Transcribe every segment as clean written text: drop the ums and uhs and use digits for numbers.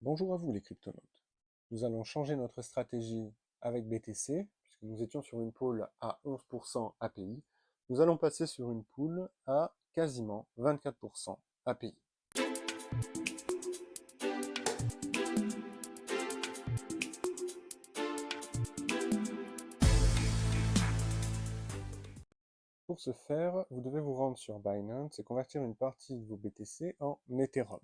Bonjour à vous les cryptonautes. Nous allons changer notre stratégie avec BTC, puisque nous étions sur une pool à 11% API. Nous allons passer sur une pool à quasiment 24% API. Pour ce faire, vous devez vous rendre sur Binance et convertir une partie de vos BTC en Ethereum.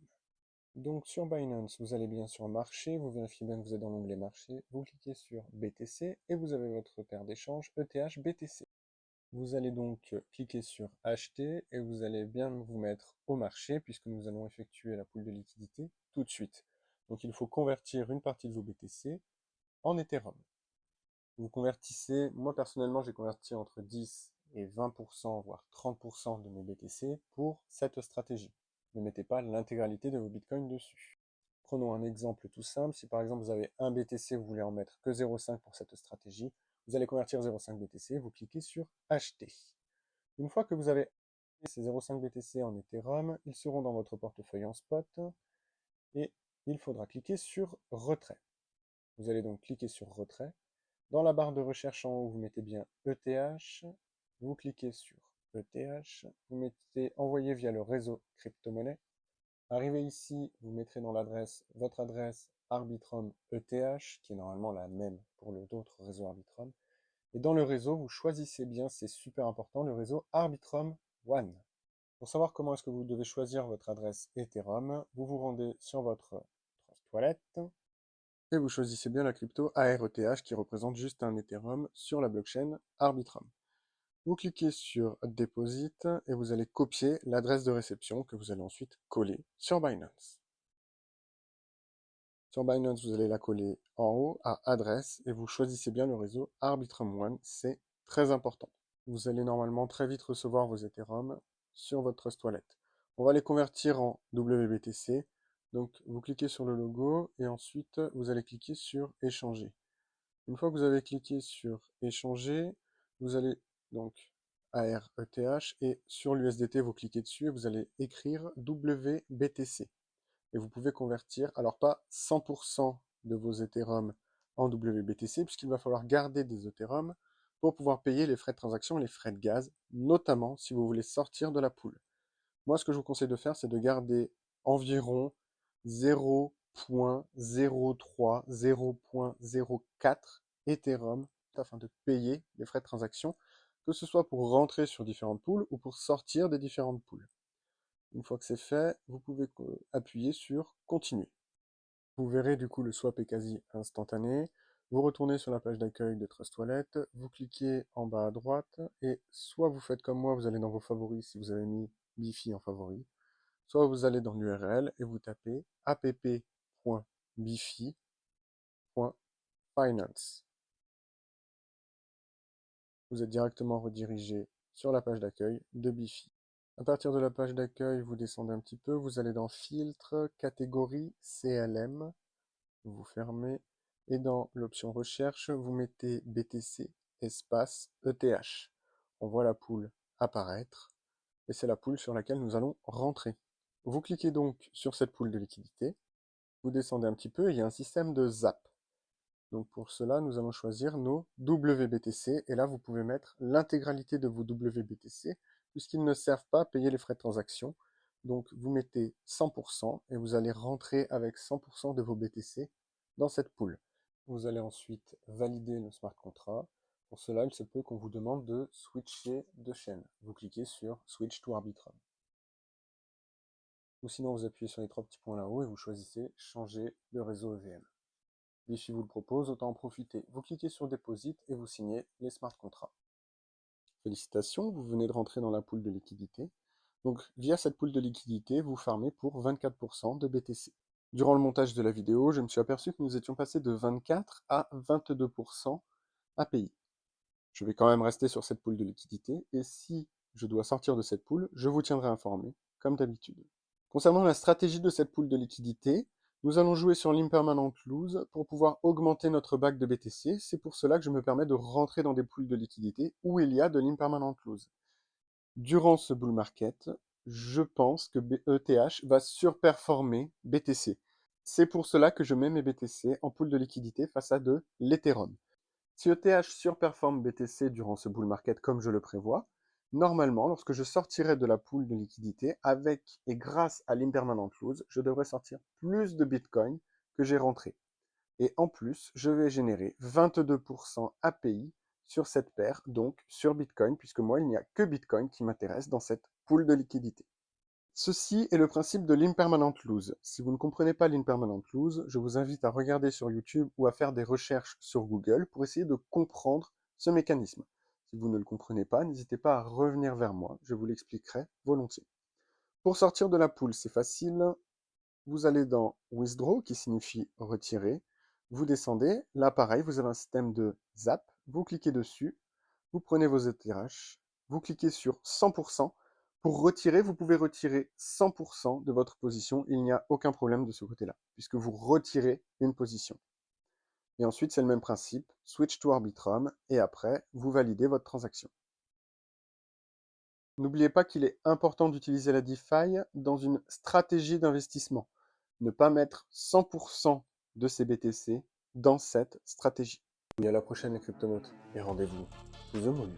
Donc sur Binance, vous allez bien sur Marché, vous vérifiez bien que vous êtes dans l'onglet Marché, vous cliquez sur BTC et vous avez votre paire d'échange ETH BTC. Vous allez donc cliquer sur acheter et vous allez bien vous mettre au marché puisque nous allons effectuer la pool de liquidité tout de suite. Donc il faut convertir une partie de vos BTC en Ethereum. Vous convertissez, moi personnellement j'ai converti entre 10 et 20%, voire 30% de mes BTC pour cette stratégie. Ne mettez pas l'intégralité de vos bitcoins dessus. Prenons un exemple tout simple. Si par exemple vous avez un BTC, vous voulez en mettre que 0,5 pour cette stratégie, vous allez convertir 0,5 BTC, vous cliquez sur acheter. Une fois que vous avez acheté ces 0,5 BTC en Ethereum, ils seront dans votre portefeuille en spot et il faudra cliquer sur retrait. Vous allez donc cliquer sur retrait. Dans la barre de recherche en haut, vous mettez bien ETH, vous cliquez sur ETH, vous mettez envoyer via le réseau crypto-monnaie. Arrivé ici, vous mettrez dans l'adresse votre adresse Arbitrum ETH, qui est normalement la même pour d'autres réseaux Arbitrum. Et dans le réseau, vous choisissez bien, c'est super important, le réseau Arbitrum One. Pour savoir comment est-ce que vous devez choisir votre adresse Ethereum, vous vous rendez sur votre toilette et vous choisissez bien la crypto ARETH qui représente juste un Ethereum sur la blockchain Arbitrum. Vous cliquez sur Deposit et vous allez copier l'adresse de réception que vous allez ensuite coller sur Binance. Sur Binance, vous allez la coller en haut à adresse et vous choisissez bien le réseau Arbitrum One, c'est très important. Vous allez normalement très vite recevoir vos Ethereum sur votre Trust Wallet. On va les convertir en WBTC. Donc vous cliquez sur le logo et ensuite vous allez cliquer sur échanger. Une fois que vous avez cliqué sur échanger, vous allez donc ARETH et sur l'USDT vous cliquez dessus et vous allez écrire WBTC. Et vous pouvez convertir, alors pas 100% de vos Ethereum en WBTC, puisqu'il va falloir garder des Ethereum pour pouvoir payer les frais de transaction et les frais de gaz, notamment si vous voulez sortir de la pool. Moi, ce que je vous conseille de faire, c'est de garder environ 0.03, 0.04 Ethereum afin de payer les frais de transaction, que ce soit pour rentrer sur différentes pools ou pour sortir des différentes pools. Une fois que c'est fait, vous pouvez appuyer sur Continuer. Vous verrez du coup le swap est quasi instantané. Vous retournez sur la page d'accueil de Trust Wallet, vous cliquez en bas à droite et soit vous faites comme moi, vous allez dans vos favoris si vous avez mis Bifi en favori, soit vous allez dans l'URL et vous tapez app.bifi.finance. Vous êtes directement redirigé sur la page d'accueil de Bifi. À partir de la page d'accueil, vous descendez un petit peu, vous allez dans Filtre, Catégorie, CLM, vous fermez, et dans l'option Recherche, vous mettez BTC espace ETH. On voit la pool apparaître, et c'est la pool sur laquelle nous allons rentrer. Vous cliquez donc sur cette pool de liquidité, vous descendez un petit peu, et il y a un système de zap. Donc pour cela, nous allons choisir nos WBTC, et là vous pouvez mettre l'intégralité de vos WBTC, puisqu'ils ne servent pas à payer les frais de transaction. Donc vous mettez 100% et vous allez rentrer avec 100% de vos BTC dans cette pool. Vous allez ensuite valider le smart contract. Pour cela, il se peut qu'on vous demande de switcher de chaîne. Vous cliquez sur Switch to Arbitrum. Ou sinon, vous appuyez sur les trois petits points là-haut et vous choisissez Changer de réseau EVM. Bifi vous le propose, autant en profiter. Vous cliquez sur Deposit et vous signez les smart contracts. Félicitations, vous venez de rentrer dans la pool de liquidité. Donc via cette pool de liquidité, vous farmez pour 24% de BTC. Durant le montage de la vidéo, je me suis aperçu que nous étions passés de 24 à 22% API. Je vais quand même rester sur cette pool de liquidité et si je dois sortir de cette pool, je vous tiendrai informé, comme d'habitude. Concernant la stratégie de cette pool de liquidité, nous allons jouer sur l'impermanent lose pour pouvoir augmenter notre bac de BTC. C'est pour cela que je me permets de rentrer dans des pools de liquidité où il y a de l'impermanent lose. Durant ce bull market, je pense que ETH va surperformer BTC. C'est pour cela que je mets mes BTC en pool de liquidité face à de l'Ethereum. Si ETH surperforme BTC durant ce bull market comme je le prévois, normalement, lorsque je sortirai de la pool de liquidité, avec et grâce à l'impermanent lose, je devrais sortir plus de Bitcoin que j'ai rentré. Et en plus, je vais générer 22% API sur cette paire, donc sur Bitcoin, puisque moi, il n'y a que Bitcoin qui m'intéresse dans cette pool de liquidité. Ceci est le principe de l'impermanent lose. Si vous ne comprenez pas l'impermanent lose, je vous invite à regarder sur YouTube ou à faire des recherches sur Google pour essayer de comprendre ce mécanisme. Si vous ne le comprenez pas, n'hésitez pas à revenir vers moi, je vous l'expliquerai volontiers. Pour sortir de la pool, c'est facile. Vous allez dans Withdraw, qui signifie retirer. Vous descendez. Là, pareil, vous avez un système de zap. Vous cliquez dessus. Vous prenez vos ETH. Vous cliquez sur 100%. Pour retirer, vous pouvez retirer 100% de votre position. Il n'y a aucun problème de ce côté-là, puisque vous retirez une position. Et ensuite, c'est le même principe. Switch to Arbitrum. Et après, vous validez votre transaction. N'oubliez pas qu'il est important d'utiliser la DeFi dans une stratégie d'investissement. Ne pas mettre 100% de ces BTC dans cette stratégie. Et à la prochaine les cryptonautes et rendez-vous to the moon.